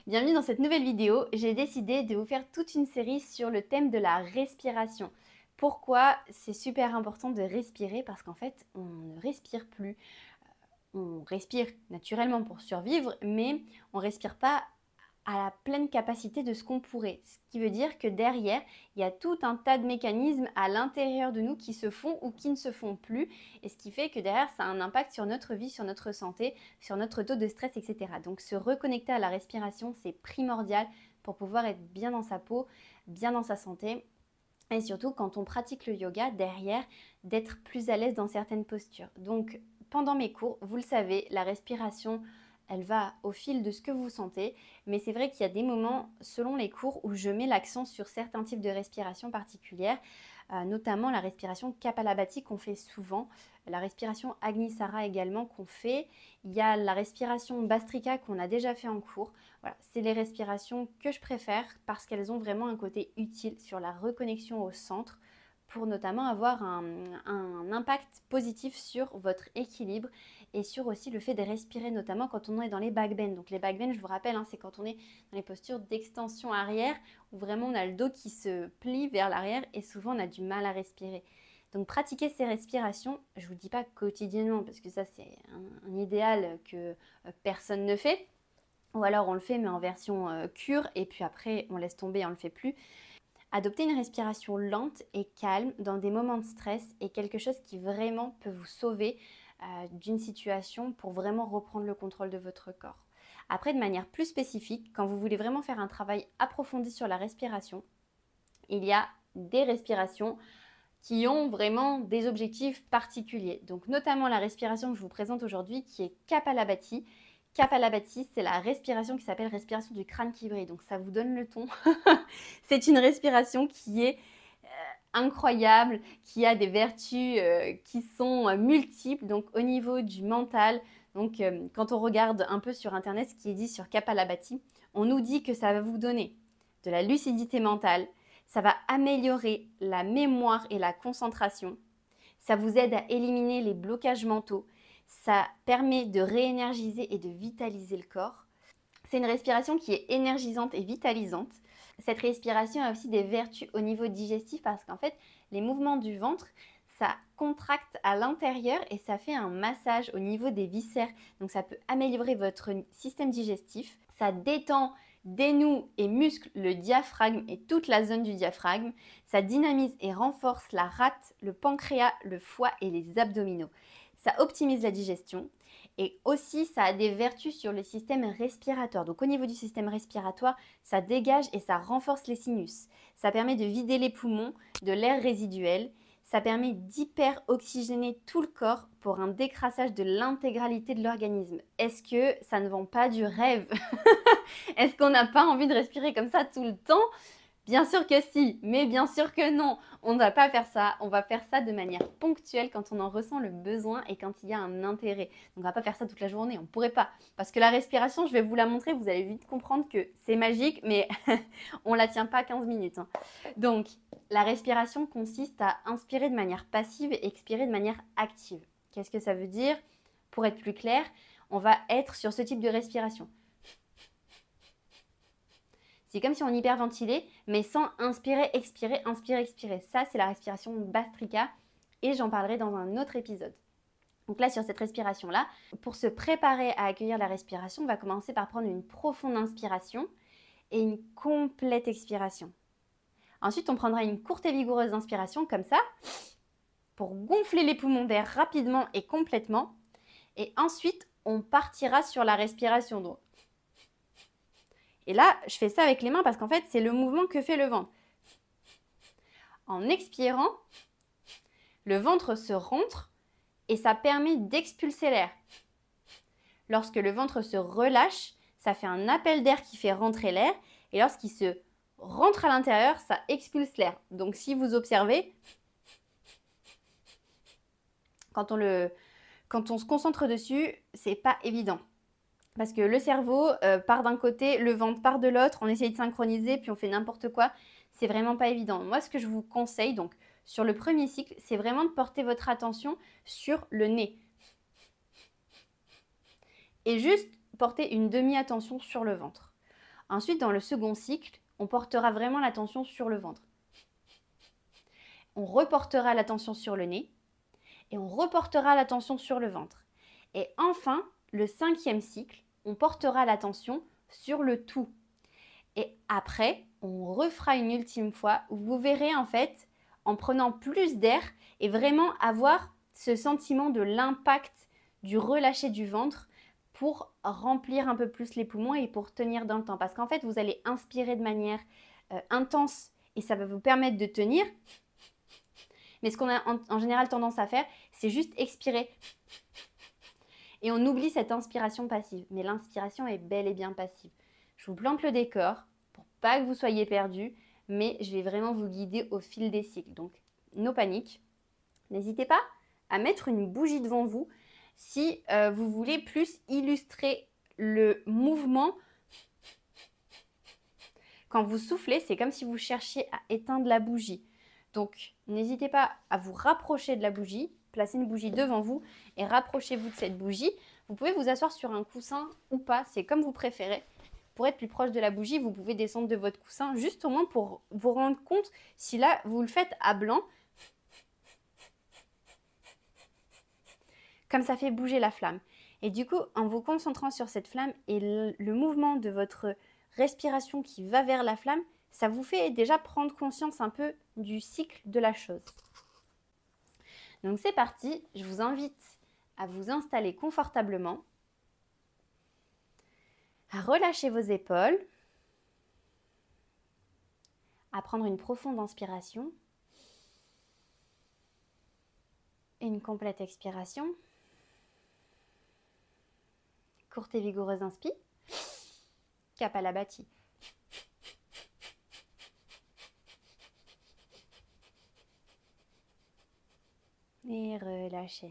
Bienvenue dans cette nouvelle vidéo. J'ai décidé de vous faire toute une série sur le thème de la respiration. Pourquoi c'est super important de respirer? Parce qu'en fait, on ne respire plus. On respire naturellement pour survivre, mais on ne respire pas à la pleine capacité de ce qu'on pourrait. Ce qui veut dire que derrière, il y a tout un tas de mécanismes à l'intérieur de nous qui se font ou qui ne se font plus. Et ce qui fait que derrière, ça a un impact sur notre vie, sur notre santé, sur notre taux de stress, etc. Donc se reconnecter à la respiration, c'est primordial pour pouvoir être bien dans sa peau, bien dans sa santé. Et surtout, quand on pratique le yoga, derrière, d'être plus à l'aise dans certaines postures. Donc, pendant mes cours, vous le savez, la respiration, elle va au fil de ce que vous sentez. Mais c'est vrai qu'il y a des moments, selon les cours, où je mets l'accent sur certains types de respiration particulières, notamment la respiration Kapalabhati qu'on fait souvent, la respiration Agnisara également qu'on fait. Il y a la respiration Bastrika qu'on a déjà fait en cours. Voilà, c'est les respirations que je préfère parce qu'elles ont vraiment un côté utile sur la reconnexion au centre pour notamment avoir un impact positif sur votre équilibre et sur aussi le fait de respirer, notamment quand on est dans les backbends. Donc les backbends, je vous rappelle, c'est quand on est dans les postures d'extension arrière où vraiment on a le dos qui se plie vers l'arrière et souvent on a du mal à respirer. Donc pratiquer ces respirations, je ne vous dis pas quotidiennement parce que ça c'est un idéal que personne ne fait. Ou alors on le fait mais en version cure et puis après on laisse tomber et on ne le fait plus. Adopter une respiration lente et calme dans des moments de stress est quelque chose qui vraiment peut vous sauver d'une situation pour vraiment reprendre le contrôle de votre corps. Après, de manière plus spécifique, quand vous voulez vraiment faire un travail approfondi sur la respiration, il y a des respirations qui ont vraiment des objectifs particuliers. Donc notamment la respiration que je vous présente aujourd'hui qui est Kapalabhati. Kapalabhati, c'est la respiration qui s'appelle respiration du crâne qui brille. Donc ça vous donne le ton. C'est une respiration qui est incroyable, qui a des vertus qui sont multiples. Donc au niveau du mental, donc quand on regarde un peu sur internet ce qui est dit sur Kapalabhati, on nous dit que ça va vous donner de la lucidité mentale, ça va améliorer la mémoire et la concentration, ça vous aide à éliminer les blocages mentaux, ça permet de réénergiser et de vitaliser le corps. C'est une respiration qui est énergisante et vitalisante. Cette respiration a aussi des vertus au niveau digestif parce qu'en fait, les mouvements du ventre, ça contracte à l'intérieur et ça fait un massage au niveau des viscères. Donc ça peut améliorer votre système digestif. Ça détend, dénoue et muscle le diaphragme et toute la zone du diaphragme. Ça dynamise et renforce la rate, le pancréas, le foie et les abdominaux. Ça optimise la digestion. Et aussi, ça a des vertus sur le système respiratoire. Donc au niveau du système respiratoire, ça dégage et ça renforce les sinus. Ça permet de vider les poumons de l'air résiduel. Ça permet d'hyper-oxygéner tout le corps pour un décrassage de l'intégralité de l'organisme. Est-ce que ça ne vend pas du rêve? Est-ce qu'on n'a pas envie de respirer comme ça tout le temps? Bien sûr que si, mais bien sûr que non. On ne va pas faire ça. On va faire ça de manière ponctuelle quand on en ressent le besoin et quand il y a un intérêt. On ne va pas faire ça toute la journée, on ne pourrait pas. Parce que la respiration, je vais vous la montrer, vous allez vite comprendre que c'est magique, mais on ne la tient pas 15 minutes. Donc, la respiration consiste à inspirer de manière passive et expirer de manière active. Qu'est-ce que ça veut dire? Pour être plus clair, on va être sur ce type de respiration. C'est comme si on hyperventilait, mais sans inspirer, expirer, inspirer, expirer. Ça, c'est la respiration Bastrika et j'en parlerai dans un autre épisode. Donc là, sur cette respiration-là, pour se préparer à accueillir la respiration, on va commencer par prendre une profonde inspiration et une complète expiration. Ensuite, on prendra une courte et vigoureuse inspiration, comme ça, pour gonfler les poumons d'air rapidement et complètement. Et ensuite, on partira sur la respiration d'eau. Et là, je fais ça avec les mains parce qu'en fait, c'est le mouvement que fait le ventre. En expirant, le ventre se rentre et ça permet d'expulser l'air. Lorsque le ventre se relâche, ça fait un appel d'air qui fait rentrer l'air. Et lorsqu'il se rentre à l'intérieur, ça expulse l'air. Donc si vous observez, quand on se concentre dessus, c'est pas évident. Parce que le cerveau part d'un côté, le ventre part de l'autre, on essaye de synchroniser, puis on fait n'importe quoi. C'est vraiment pas évident. Moi, ce que je vous conseille, donc, sur le premier cycle, c'est vraiment de porter votre attention sur le nez. Et juste porter une demi-attention sur le ventre. Ensuite, dans le second cycle, on portera vraiment l'attention sur le ventre. On reportera l'attention sur le nez et on reportera l'attention sur le ventre. Et enfin, le 5e cycle, on portera l'attention sur le tout. Et après, on refera une ultime fois où vous verrez en fait, en prenant plus d'air et vraiment avoir ce sentiment de l'impact du relâché du ventre pour remplir un peu plus les poumons et pour tenir dans le temps. Parce qu'en fait, vous allez inspirer de manière intense et ça va vous permettre de tenir. Mais ce qu'on a en général tendance à faire, c'est juste expirer. Et on oublie cette inspiration passive. Mais l'inspiration est bel et bien passive. Je vous plante le décor pour pas que vous soyez perdus, mais je vais vraiment vous guider au fil des cycles. Donc, no panique. N'hésitez pas à mettre une bougie devant vous si vous voulez plus illustrer le mouvement. Quand vous soufflez, c'est comme si vous cherchiez à éteindre la bougie. Donc, n'hésitez pas à vous rapprocher de la bougie, placez une bougie devant vous et rapprochez-vous de cette bougie. Vous pouvez vous asseoir sur un coussin ou pas, c'est comme vous préférez. Pour être plus proche de la bougie, vous pouvez descendre de votre coussin, juste au moins pour vous rendre compte si là, vous le faites à blanc. Comme ça fait bouger la flamme. Et du coup, en vous concentrant sur cette flamme et le mouvement de votre respiration qui va vers la flamme, ça vous fait déjà prendre conscience un peu du cycle de la chose. Donc c'est parti, je vous invite à vous installer confortablement, à relâcher vos épaules, à prendre une profonde inspiration et une complète expiration. Courte et vigoureuse inspi, Kapalabhati. Et relâchez.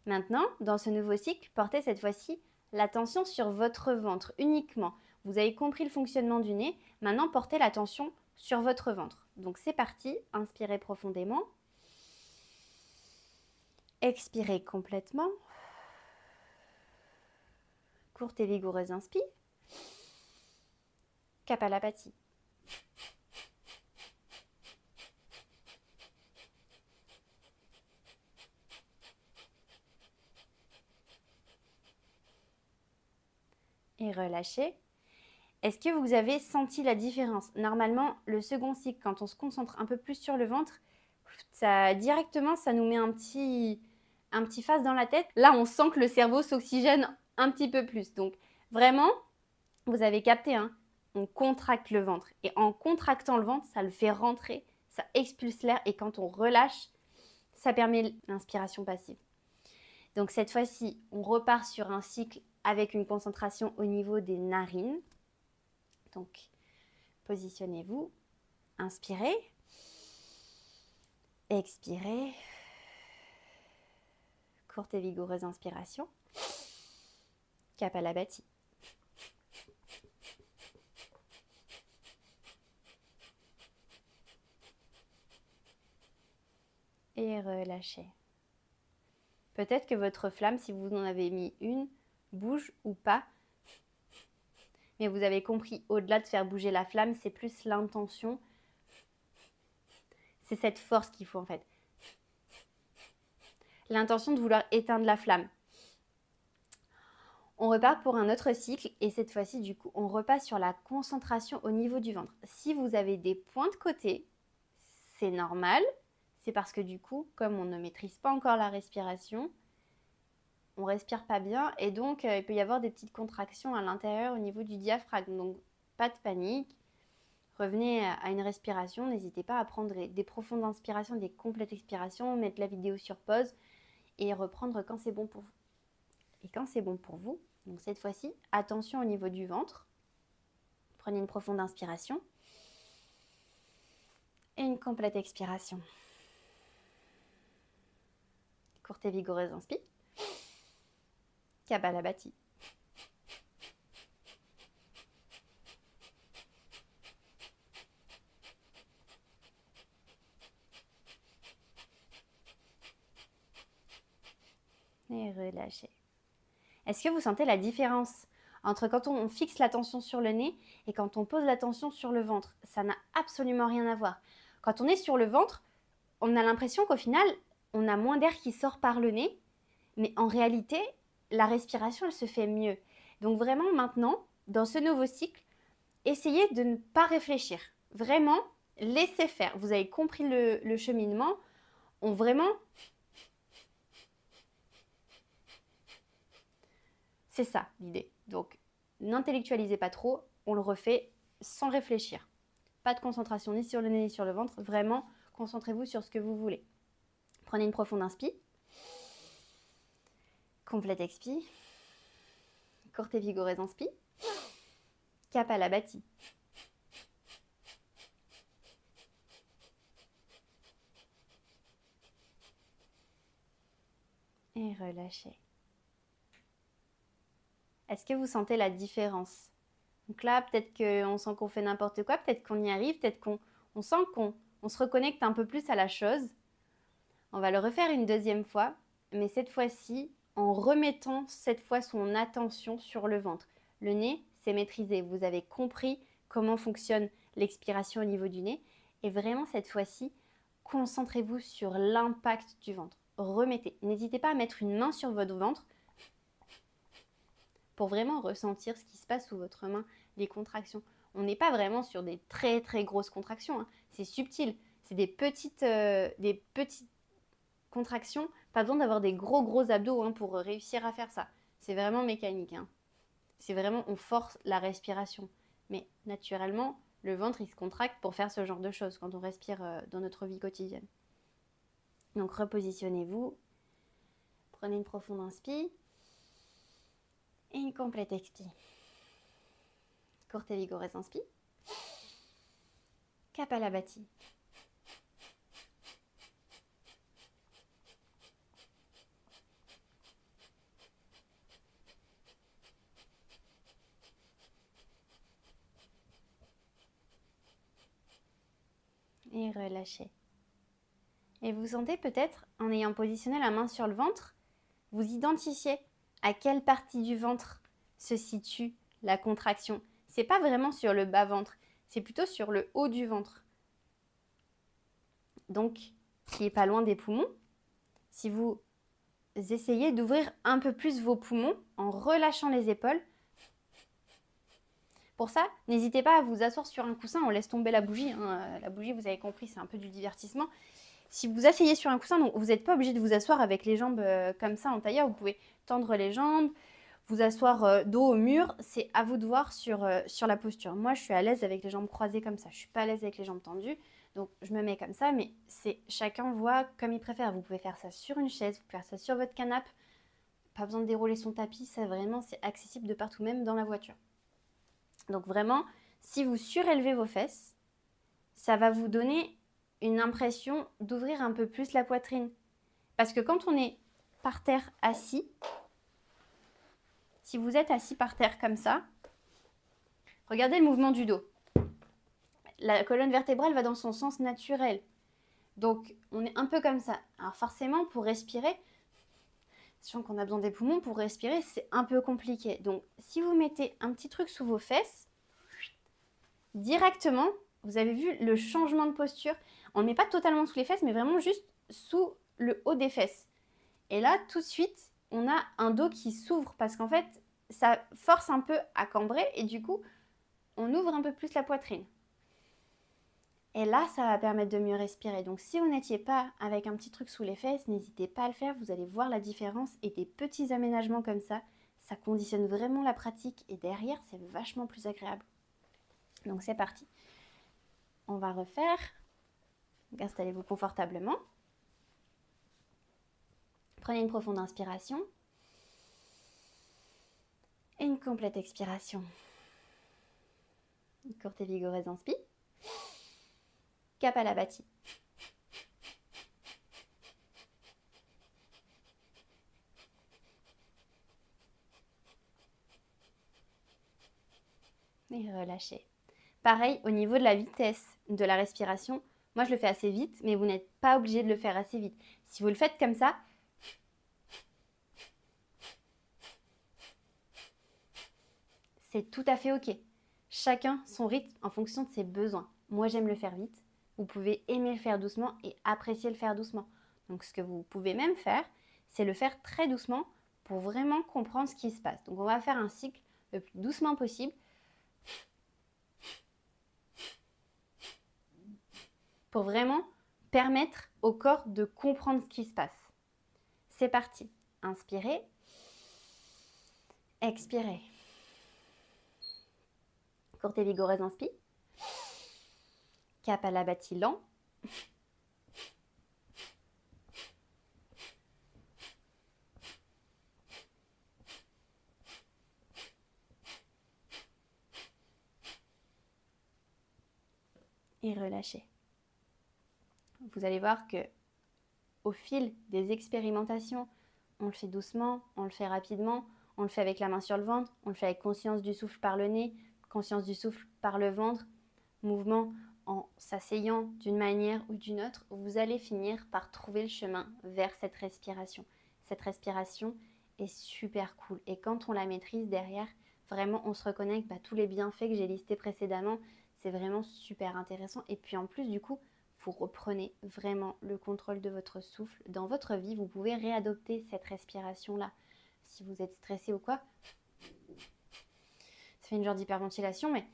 Maintenant, dans ce nouveau cycle, portez cette fois-ci l'attention sur votre ventre uniquement. Vous avez compris le fonctionnement du nez, maintenant portez l'attention sur votre ventre. Donc c'est parti, inspirez profondément. Expirez complètement. Courte et vigoureuse inspi. Kapalabhati. Et relâchez. Est-ce que vous avez senti la différence? Normalement, le second cycle, quand on se concentre un peu plus sur le ventre, directement, ça nous met un petit phase dans la tête. Là, on sent que le cerveau s'oxygène un petit peu plus. Donc, vraiment, vous avez capté, hein, on contracte le ventre. Et en contractant le ventre, ça le fait rentrer, ça expulse l'air. Et quand on relâche, ça permet l'inspiration passive. Donc, cette fois-ci, on repart sur un cycle avec une concentration au niveau des narines. Donc, positionnez-vous, inspirez, expirez, courte et vigoureuse inspiration, Kapalabhati. Et relâchez. Peut-être que votre flamme, si vous en avez mis une, bouge ou pas. Mais vous avez compris, au-delà de faire bouger la flamme, c'est plus l'intention. C'est cette force qu'il faut en fait. L'intention de vouloir éteindre la flamme. On repart pour un autre cycle et cette fois-ci, du coup, on repasse sur la concentration au niveau du ventre. Si vous avez des points de côté, c'est normal. C'est parce que du coup, comme on ne maîtrise pas encore la respiration, on ne respire pas bien et donc il peut y avoir des petites contractions à l'intérieur au niveau du diaphragme. Donc, pas de panique. Revenez à une respiration. N'hésitez pas à prendre des profondes inspirations, des complètes expirations, mettre la vidéo sur pause et reprendre quand c'est bon pour vous. Et quand c'est bon pour vous, donc cette fois-ci, attention au niveau du ventre. Prenez une profonde inspiration et une complète expiration. Courte et vigoureuse inspi. Kapalabhati. Et relâchez. Est-ce que vous sentez la différence entre quand on fixe l'attention sur le nez et quand on pose l'attention sur le ventre. Ça n'a absolument rien à voir. Quand on est sur le ventre, on a l'impression qu'au final, on a moins d'air qui sort par le nez, mais en réalité, la respiration, elle se fait mieux. Donc vraiment maintenant, dans ce nouveau cycle, essayez de ne pas réfléchir. Vraiment, laissez faire. Vous avez compris le cheminement. C'est ça l'idée. Donc, n'intellectualisez pas trop, on le refait sans réfléchir. Pas de concentration ni sur le nez ni sur le ventre. Vraiment, concentrez-vous sur ce que vous voulez. Prenez une profonde inspi. Complète expi. Courte et vigoureuse inspi. Kapalabhati. Et relâchez. Est-ce que vous sentez la différence? Donc là, peut-être qu'on sent qu'on fait n'importe quoi, peut-être qu'on y arrive, peut-être qu'on sent qu'on se reconnecte un peu plus à la chose. On va le refaire une deuxième fois, mais cette fois-ci, en remettant cette fois son attention sur le ventre. Le nez, c'est maîtrisé. Vous avez compris comment fonctionne l'expiration au niveau du nez. Et vraiment, cette fois-ci, concentrez-vous sur l'impact du ventre. Remettez. N'hésitez pas à mettre une main sur votre ventre pour vraiment ressentir ce qui se passe sous votre main, les contractions. On n'est pas vraiment sur des très très grosses contractions, hein. C'est subtil. C'est des petites contractions. Pas besoin d'avoir des gros abdos, hein, pour réussir à faire ça. C'est vraiment mécanique, hein. C'est vraiment, on force la respiration. Mais naturellement, le ventre, il se contracte pour faire ce genre de choses quand on respire dans notre vie quotidienne. Donc repositionnez-vous. Prenez une profonde inspi. Et une complète expi. Courte et vigoureuse inspi. Kapalabhati. Et relâchez. Et vous sentez peut-être, en ayant positionné la main sur le ventre, vous identifiez à quelle partie du ventre se situe la contraction. C'est pas vraiment sur le bas-ventre, c'est plutôt sur le haut du ventre. Donc, qui est pas loin des poumons. Si vous essayez d'ouvrir un peu plus vos poumons en relâchant les épaules, pour ça, n'hésitez pas à vous asseoir sur un coussin, on laisse tomber la bougie, hein. La bougie, vous avez compris, c'est un peu du divertissement. Si vous asseyez sur un coussin, donc vous n'êtes pas obligé de vous asseoir avec les jambes comme ça en tailleur, vous pouvez tendre les jambes, vous asseoir dos au mur, c'est à vous de voir sur la posture. Moi, je suis à l'aise avec les jambes croisées comme ça, je ne suis pas à l'aise avec les jambes tendues, donc je me mets comme ça, mais chacun voit comme il préfère. Vous pouvez faire ça sur une chaise, vous pouvez faire ça sur votre canapé, pas besoin de dérouler son tapis, ça vraiment, c'est accessible de partout, même dans la voiture. Donc vraiment, si vous surélevez vos fesses, ça va vous donner une impression d'ouvrir un peu plus la poitrine. Parce que quand on est par terre assis, si vous êtes assis par terre comme ça, regardez le mouvement du dos. La colonne vertébrale va dans son sens naturel. Donc, on est un peu comme ça. Alors forcément, pour respirer, sachant qu'on a besoin des poumons, pour respirer, c'est un peu compliqué. Donc, si vous mettez un petit truc sous vos fesses, directement, vous avez vu le changement de posture. On ne met pas totalement sous les fesses, mais vraiment juste sous le haut des fesses. Et là, tout de suite, on a un dos qui s'ouvre parce qu'en fait, ça force un peu à cambrer et du coup, on ouvre un peu plus la poitrine. Et là, ça va permettre de mieux respirer. Donc, si vous n'étiez pas avec un petit truc sous les fesses, n'hésitez pas à le faire. Vous allez voir la différence et des petits aménagements comme ça conditionne vraiment la pratique et derrière, c'est vachement plus agréable. Donc, c'est parti. On va refaire. Installez-vous confortablement. Prenez une profonde inspiration et une complète expiration. Une courte et vigoureuse inspi. Kapalabhati. Et relâchez. Pareil, au niveau de la vitesse de la respiration, moi je le fais assez vite, mais vous n'êtes pas obligé de le faire assez vite. Si vous le faites comme ça, C'est tout à fait ok. Chacun son rythme en fonction de ses besoins. Moi, j'aime le faire vite. Vous pouvez aimer le faire doucement et apprécier le faire doucement. Donc, ce que vous pouvez même faire, c'est le faire très doucement pour vraiment comprendre ce qui se passe. Donc, on va faire un cycle le plus doucement possible pour vraiment permettre au corps de comprendre ce qui se passe. C'est parti. Inspirez. Expirez. Courte et vigoureuse inspire. Kapalabhati lent. Et relâchez. Vous allez voir que au fil des expérimentations, on le fait doucement, on le fait rapidement, on le fait avec la main sur le ventre, on le fait avec conscience du souffle par le nez, conscience du souffle par le ventre, mouvement en s'asseyant d'une manière ou d'une autre, vous allez finir par trouver le chemin vers cette respiration. Cette respiration est super cool et quand on la maîtrise derrière, vraiment on se reconnecte à tous les bienfaits que j'ai listés précédemment. C'est vraiment super intéressant et puis en plus du coup, vous reprenez vraiment le contrôle de votre souffle. Dans votre vie, vous pouvez réadopter cette respiration-là. Si vous êtes stressé ou quoi, ça fait une genre d'hyperventilation, mais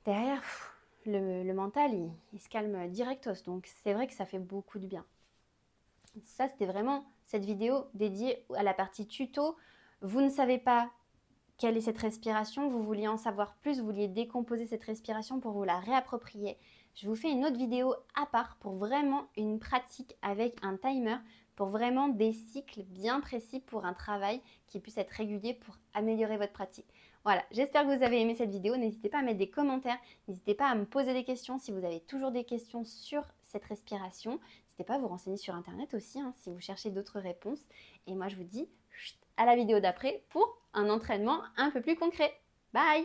derrière, le mental, il se calme directos. Donc, c'est vrai que ça fait beaucoup de bien. Ça, c'était vraiment cette vidéo dédiée à la partie tuto. Vous ne savez pas quelle est cette respiration, vous vouliez en savoir plus, vous vouliez décomposer cette respiration pour vous la réapproprier. Je vous fais une autre vidéo à part pour vraiment une pratique avec un timer, pour vraiment des cycles bien précis pour un travail qui puisse être régulier pour améliorer votre pratique. Voilà, j'espère que vous avez aimé cette vidéo. N'hésitez pas à mettre des commentaires, n'hésitez pas à me poser des questions si vous avez toujours des questions sur cette respiration. N'hésitez pas à vous renseigner sur internet aussi si vous cherchez d'autres réponses. Et moi je vous dis à la vidéo d'après pour un entraînement un peu plus concret. Bye!